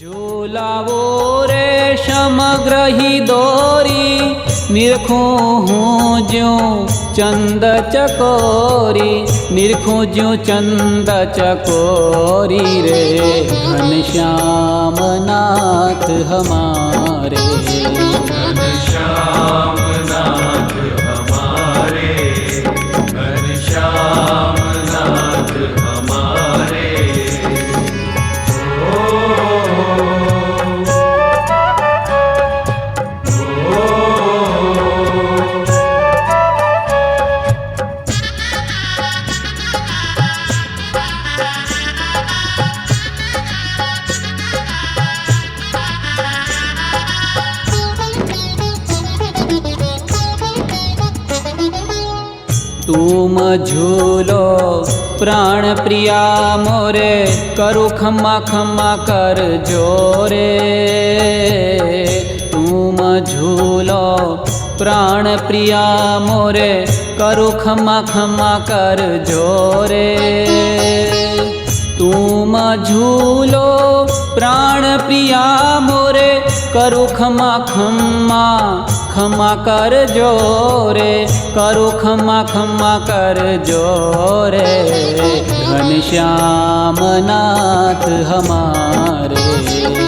झूलावो रे समग्रही दोरी निरखूं हूँ ज्यों चंद चकोरी निरखूं ज्यों चंद चकोरी रे घनश्याम नाथ हमारे घनश्याम नाथ हमारे घनश्याम नाथ हमारे तुम झूलो प्राण प्रिया मोरे करो खम्मा खम्मा कर जोरे तुम झूलो प्राण प्रिया मोरे करो खम्मा खम्मा कर जोरे तुम झूलो प्राण प्रिया मोरे करो खम्मा खम्मा खम्मा कर जोरे करो खम्मा खम्मा कर जोरे घनश्याम नाथ हमारे